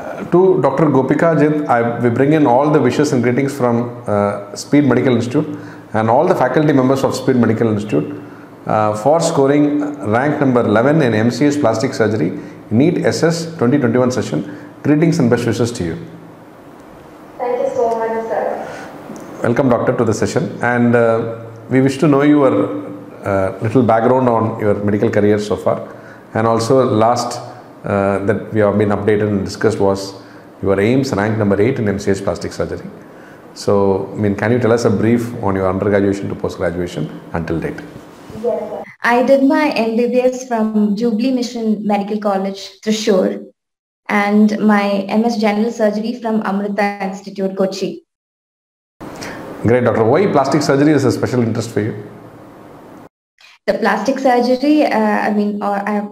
To Dr. Gopika Ajit, we bring in all the wishes and greetings from Speed Medical Institute and all the faculty members of Speed Medical Institute for scoring rank number 11 in MCS Plastic Surgery NEET SS 2021 session. Greetings and best wishes to you. Thank you so much, sir. Welcome, doctor, to the session. And we wish to know your little background on your medical career so far. And also last that we have been updated and discussed was your AIIMS rank number 8 in MCS Plastic Surgery. So, can you tell us a brief on your undergraduation to post-graduation until date? Yes, sir. I did my MBBS from Jubilee Mission Medical College, Thrissur, and my MS General Surgery from Amrita Institute, Kochi. Great, doctor. Why plastic surgery is a special interest for you? The plastic surgery, I've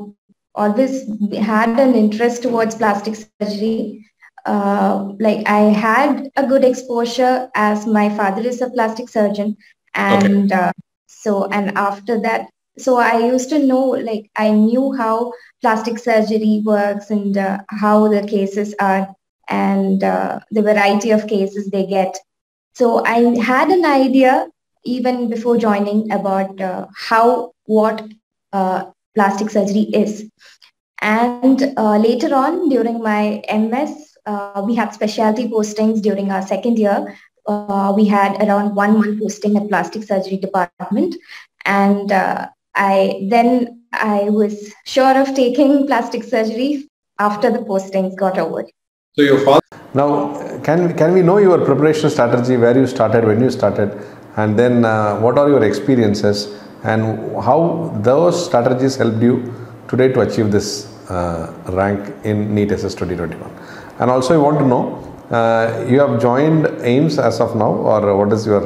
always had an interest towards plastic surgery. I had a good exposure as my father is a plastic surgeon, and after that, so I used to know, I knew how plastic surgery works and how the cases are and the variety of cases they get. So I had an idea even before joining about what plastic surgery is. And later on during my MS, we had specialty postings during our second year. We had around 1 month posting at plastic surgery department. And I was sure of taking plastic surgery after the postings got over. So your father. Now, can we know your preparation strategy, where you started, when you started, and then what are your experiences and how those strategies helped you today to achieve this rank in NEET SS 2021? And also I want to know, you have joined AIIMS as of now, or what is your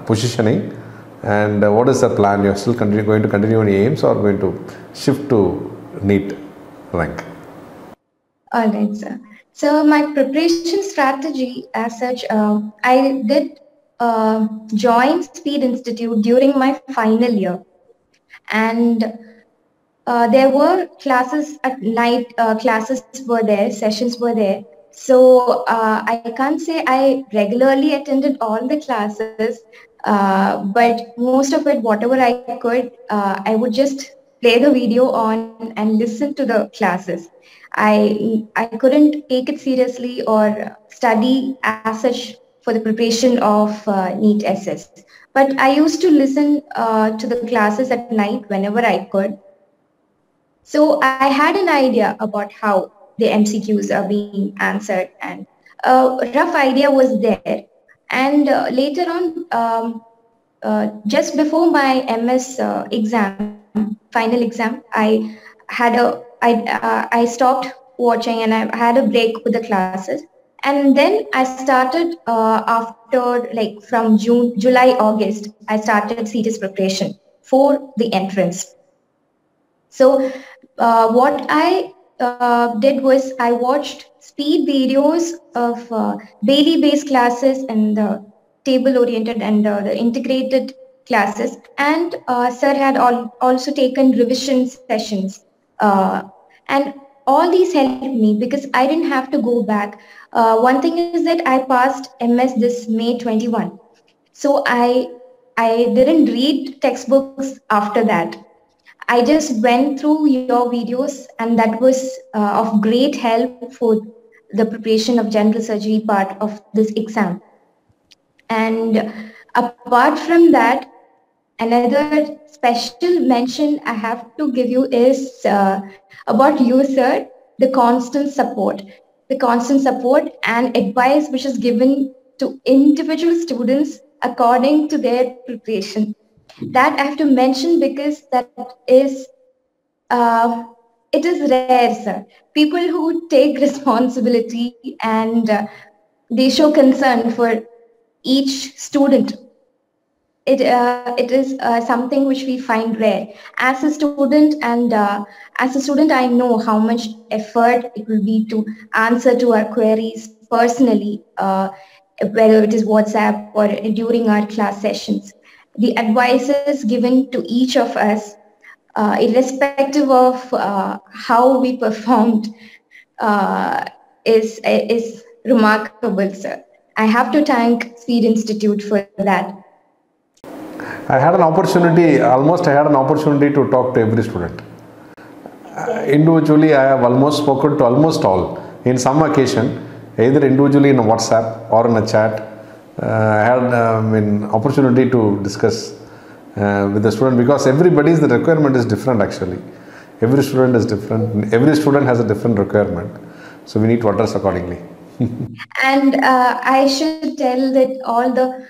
positioning, and what is the plan? You are still going to continue in AIIMS or going to shift to NEET rank? All right, sir. So my preparation strategy as such, I did join Speed Institute during my final year, and there were classes at night, classes were there, sessions were there. So I can't say I regularly attended all the classes, but most of it, whatever I could, I would just play the video on and listen to the classes. I couldn't take it seriously or study as such for the preparation of NEET SS. But I used to listen to the classes at night whenever I could. So I had an idea about how the MCQs are being answered, and a rough idea was there. And later on, just before my MS final exam, I stopped watching and I had a break with the classes. And then I started from July, August, I started serious preparation for the entrance. So what I did was I watched speed videos of Bailey-based classes and the table-oriented and the integrated classes. And sir had also taken revision sessions. And all these helped me because I didn't have to go back. One thing is that I passed MS this May 21. So I didn't read textbooks after that. I just went through your videos, and that was of great help for the preparation of general surgery part of this exam. And apart from that, another special mention I have to give you is about you, sir, the constant support and advice which is given to individual students according to their preparation. That I have to mention because that is, it is rare, sir. People who take responsibility and they show concern for each student. It is something which we find rare. As a student, I know how much effort it will be to answer to our queries personally, whether it is WhatsApp or during our class sessions. The advices given to each of us, irrespective of how we performed, uh, is remarkable, sir. I have to thank Speed Institute for that. I had an opportunity to talk to every student. Individually, I have almost spoken to almost all. In some occasion, either individually in a WhatsApp or in a chat, I had an opportunity to discuss with the student, because everybody's the requirement is different actually. Every student is different. Every student has a different requirement. So we need to address accordingly. And I should tell that all the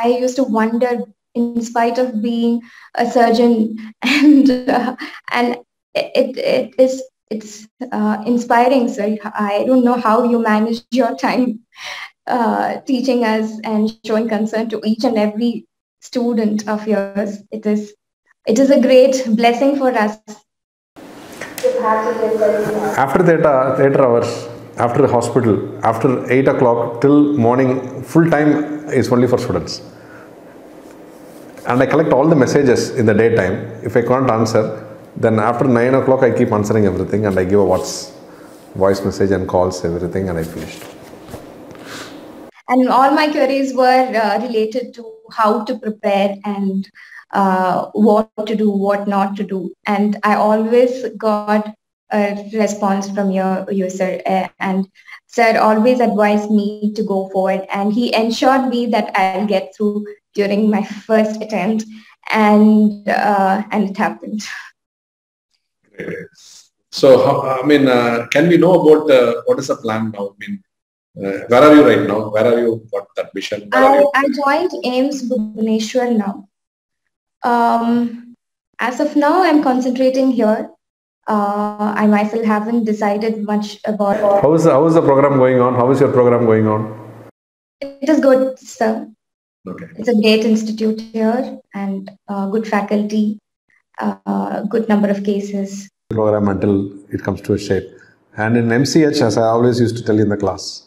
I used to wonder, in spite of being a surgeon, and it's inspiring. So I don't know how you manage your time teaching us and showing concern to each and every student of yours. It is a great blessing for us. After theatre hours, after the hospital, after 8 o'clock till morning, full time is only for students. And I collect all the messages in the daytime. If I can't answer, then after 9 o'clock I keep answering everything, and I give a voice message and calls everything, and I finished. And all my queries were related to how to prepare and what to do, what not to do. And I always got a response from you, sir. And sir always advised me to go forward. And he ensured me that I'll get through during my first attempt. And it happened. So, can we know about what is the plan now? Where are you right now? Where are you? What that mission? I joined AIIMS Bhubaneswar now. As of now, I'm concentrating here. I myself haven't decided much about. How is the program going on? How is your program going on? It is good, sir. Okay. It's a great institute here, and good faculty, good number of cases. Program until it comes to a shape. And in MCH, as I always used to tell in the class,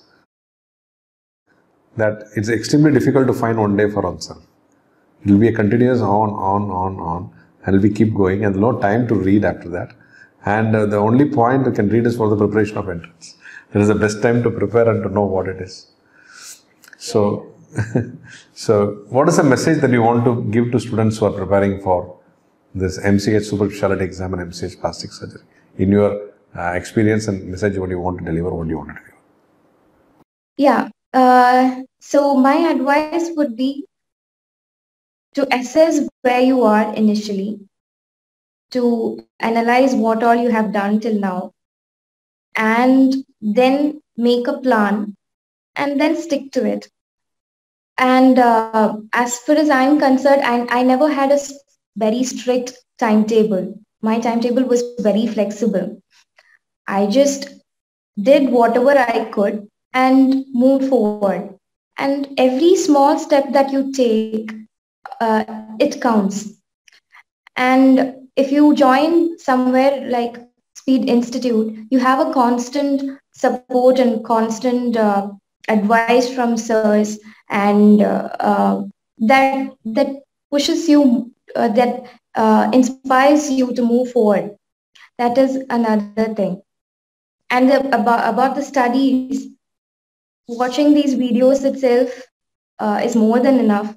that it's extremely difficult to find one day for oneself. It will be a continuous on, and we keep going, and no time to read after that. And the only point you can read is for the preparation of entrance. That is the best time to prepare and to know what it is. So, so what is the message that you want to give to students who are preparing for this MCH super specialty exam and MCH plastic surgery? In your experience and message, what you want to deliver, what do you want to deliver? Yeah. So my advice would be to assess where you are initially, to analyze what all you have done till now, and then make a plan and then stick to it. And as far as I'm concerned, I never had a very strict timetable. My timetable was very flexible. I just did whatever I could and moved forward. And every small step that you take, it counts. And if you join somewhere like Speed Institute, you have a constant support and constant advice from sirs, and that pushes you, that inspires you to move forward. That is another thing. And about the studies, watching these videos itself is more than enough.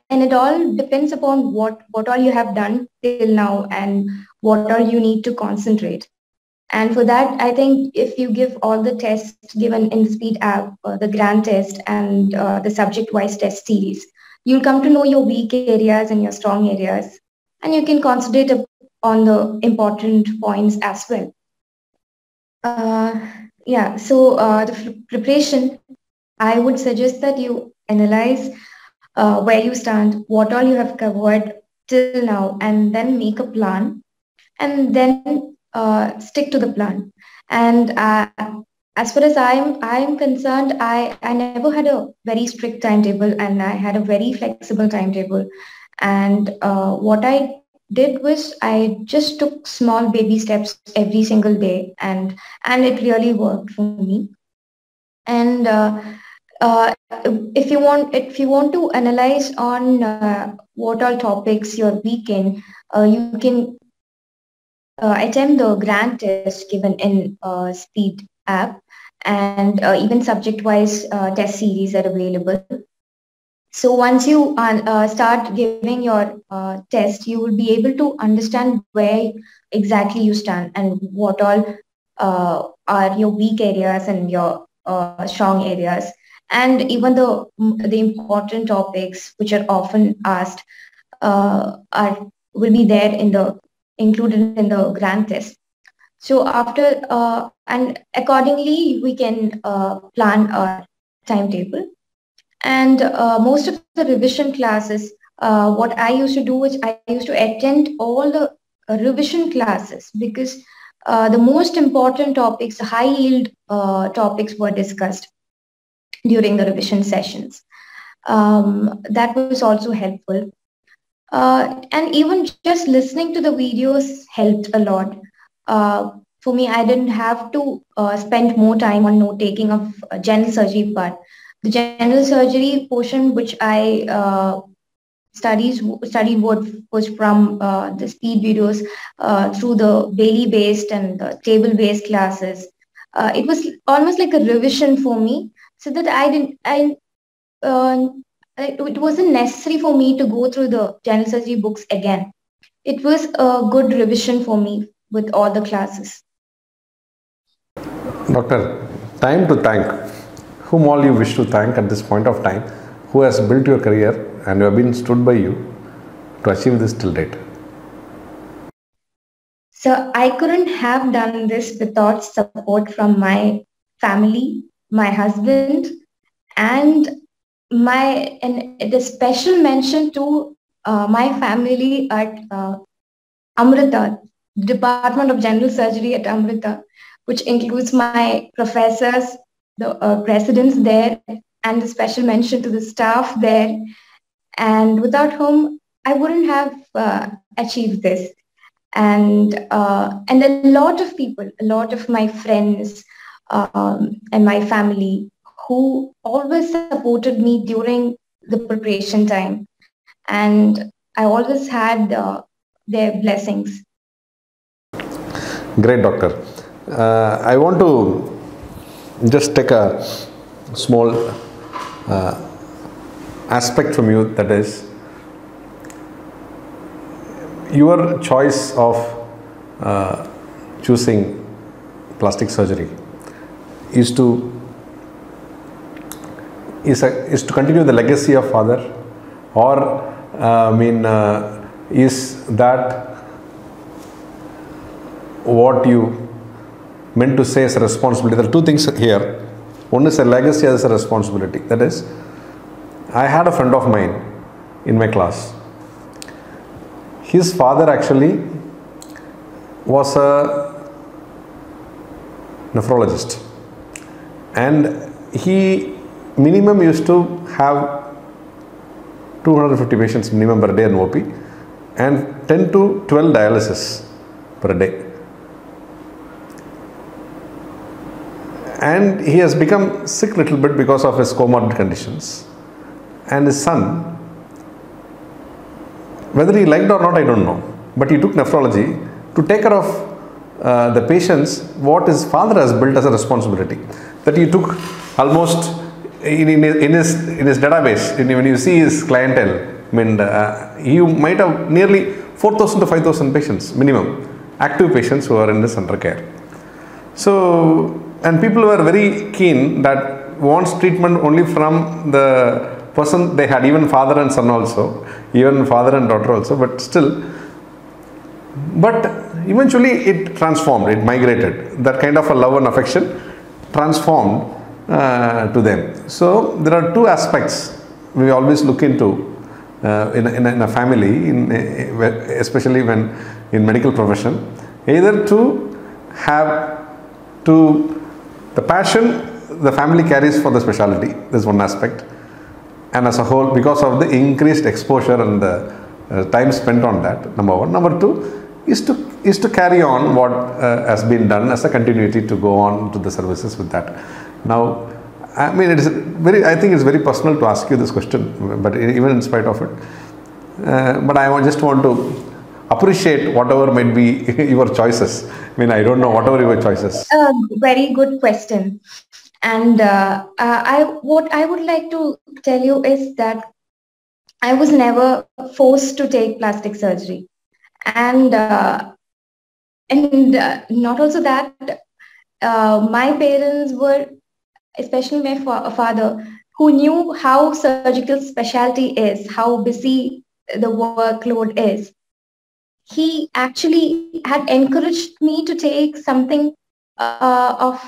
And it all depends upon what all you have done till now and what all you need to concentrate. And for that, I think if you give all the tests given in the Speed app, the grand test and the subject-wise test series, you'll come to know your weak areas and your strong areas. And you can concentrate on the important points as well. Yeah, so the preparation, I would suggest that you analyze where you stand, what all you have covered till now, and then make a plan, and then stick to the plan. And as far as I'm concerned, I never had a very strict timetable, and I had a very flexible timetable. And what I did was I just took small baby steps every single day, and it really worked for me. And if you want to analyze on what all topics you're weak in, you can attempt the grand test given in Speed app, and even subject-wise test series are available. So once you start giving your test, you will be able to understand where exactly you stand and what all are your weak areas and your strong areas, and even the important topics which are often asked are will be there in the included in the grand test. So after and accordingly we can plan our timetable. And most of the revision classes, what I used to do is I used to attend all the revision classes, because the most important topics, high yield topics were discussed during the revision sessions. That was also helpful. And even just listening to the videos helped a lot. For me, I didn't have to spend more time on note taking of general surgery part. The general surgery portion which I studied what was from the Speed videos through the Bailey based and the table based classes. It was almost like a revision for me, so that uh, it wasn't necessary for me to go through the general surgery books again. It was a good revision for me with all the classes. Doctor, time to thank. Whom all you wish to thank at this point of time, who has built your career and who have been stood by you to achieve this till date? So I couldn't have done this without support from my family, my husband, and the special mention to my family at Amrita, Department of General Surgery at Amrita, which includes my professors, the presidents there, and the special mention to the staff there, and without whom I wouldn't have achieved this. And a lot of people, a lot of my friends and my family, who always supported me during the preparation time, and I always had their blessings. Great, doctor. I want to just take a small aspect from you, that is your choice of choosing plastic surgery is to continue the legacy of father, or is that what you meant to say as a responsibility? There are two things here. One is a legacy, as a responsibility. That is, I had a friend of mine in my class. His father actually was a nephrologist, and he minimum used to have 250 patients minimum per day in OP, and 10 to 12 dialysis per day. And he has become sick a little bit because of his comorbid conditions. And his son, whether he liked or not, I don't know, but he took nephrology to take care of the patients, what his father has built as a responsibility. That he took almost in his database, when you see his clientele, he might have nearly 4,000 to 5,000 patients minimum, active patients who are in his under care. So, and people were very keen that wants treatment only from the person they had, even father and son also, even father and daughter also, but still. But eventually it transformed, it migrated. That kind of a love and affection transformed to them. So there are two aspects we always look into in a family, especially when in medical profession, either to have the passion the family carries for the specialty. This is one aspect, and as a whole, because of the increased exposure and the time spent on that, number one. Number two is to carry on what has been done as a continuity to go on to the services with that. Now, I mean, I think it's very personal to ask you this question, but even in spite of it, but I just want to appreciate whatever might be your choices? I mean, I don't know, whatever your choices. Very good question. And what I would like to tell you is that I was never forced to take plastic surgery, and not also that. My parents were, especially my father, who knew how surgical specialty is, how busy the workload is. He actually had encouraged me to take something of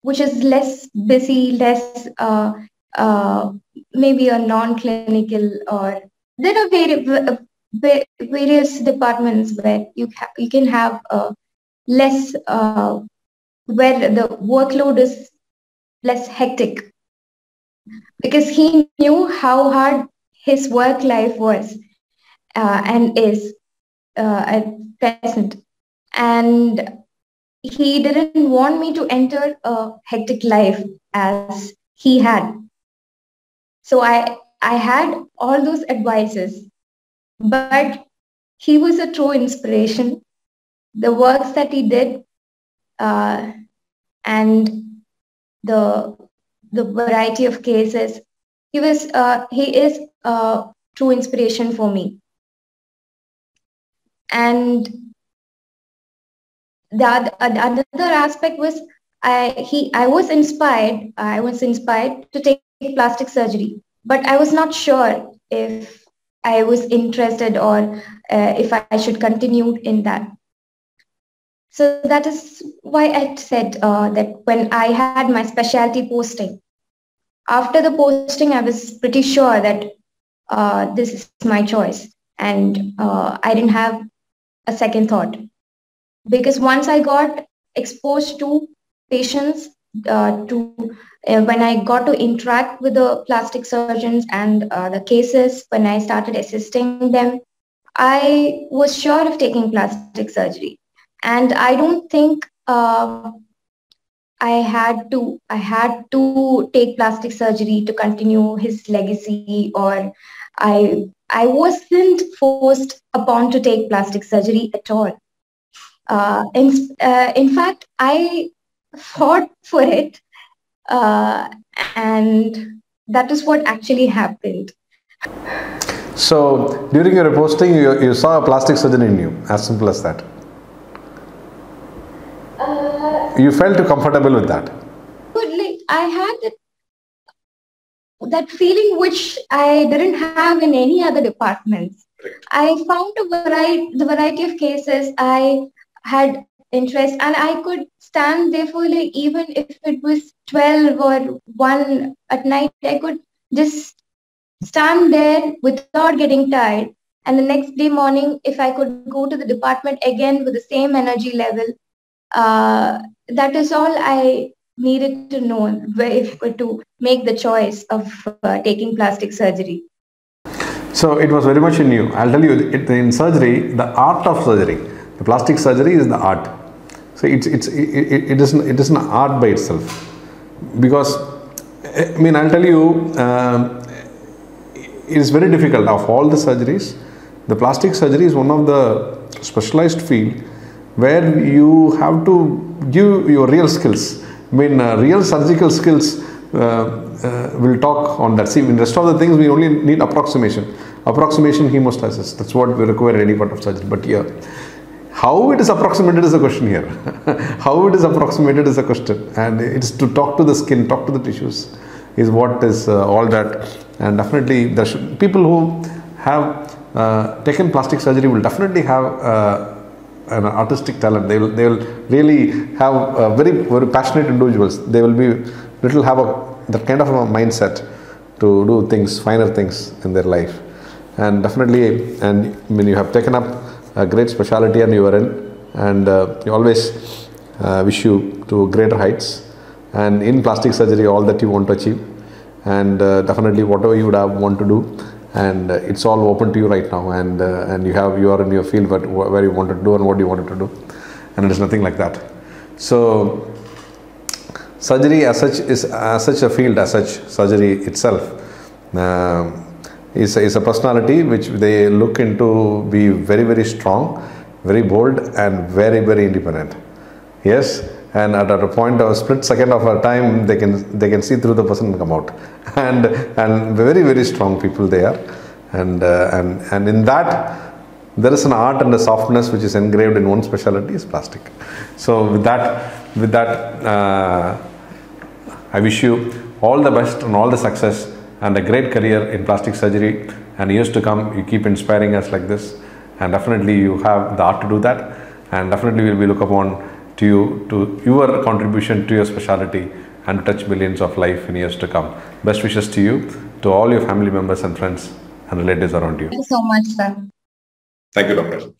which is less busy, less uh, maybe a non-clinical, or there are various departments where you can have less where the workload is less hectic, because he knew how hard his work life was and is at present. And he didn't want me to enter a hectic life as he had. So I had all those advices, but he was a true inspiration. The works that he did and the variety of cases, he is a true inspiration for me. And another aspect was I was inspired to take plastic surgery, but I was not sure if I was interested or if I should continue in that. So that is why I said that when I had my specialty posting, after the posting, I was pretty sure that this is my choice, and I didn't have a second thought, because once I got exposed to patients, when I got to interact with the plastic surgeons and the cases, when I started assisting them, I was sure of taking plastic surgery. And I don't think I had to take plastic surgery to continue his legacy, or I wasn't forced upon to take plastic surgery at all. In fact, I fought for it, and that is what actually happened. So during your posting, you saw a plastic surgeon in you, as simple as that. You felt comfortable with that. Like, I had that feeling which I didn't have in any other departments. I found the variety of cases I had interest, and I could stand there for, like, even if it was 12 or 1 at night, I could just stand there without getting tired. And the next day morning, if I could go to the department again with the same energy level, that is all I needed to know to make the choice of taking plastic surgery. So it was very much in you. I'll tell you, in surgery, the art of surgery, the plastic surgery is the art. So it is an art by itself. Because, I mean, I'll tell you, it is very difficult. Of all the surgeries, the plastic surgery is one of the specialized field where you have to give your real skills. I mean, real surgical skills will talk on that. See, in the rest of the things, we only need approximation. Approximation hemostasis, that's what we require in any part of surgery. But here, how it is approximated is a question here. How it is approximated is a question. And it's to talk to the skin, talk to the tissues, is what is all that. And definitely, there should, people who have taken plastic surgery will definitely have an artistic talent. They will really have very passionate individuals. They will be have that kind of a mindset to do things, finer things in their life. And definitely, and when you have taken up a great specialty and you are in, and you always wish you to greater heights, and in plastic surgery all that you want to achieve, and definitely whatever you would have want to do, and it's all open to you right now, and you are in your field where you want to do and what you wanted to do, and it is nothing like that. So surgery as such is as such a field, as such surgery itself, is a personality which they look into be very, very strong, very bold, and very, very independent. Yes, and at a point of a split second of a time, they can see through the person and come out, and very, very strong people they are, and in that there is an art and a softness which is engraved in one specialty is plastic. So with that, I wish you all the best and all the success and a great career in plastic surgery, and years to come. You keep inspiring us like this, and definitely you have the art to do that, and definitely we'll be look upon to your contribution to your specialty and to touch millions of life in years to come. Best wishes to you, to all your family members and friends and relatives around you. Thank you so much, sir. Thank you, Doctor.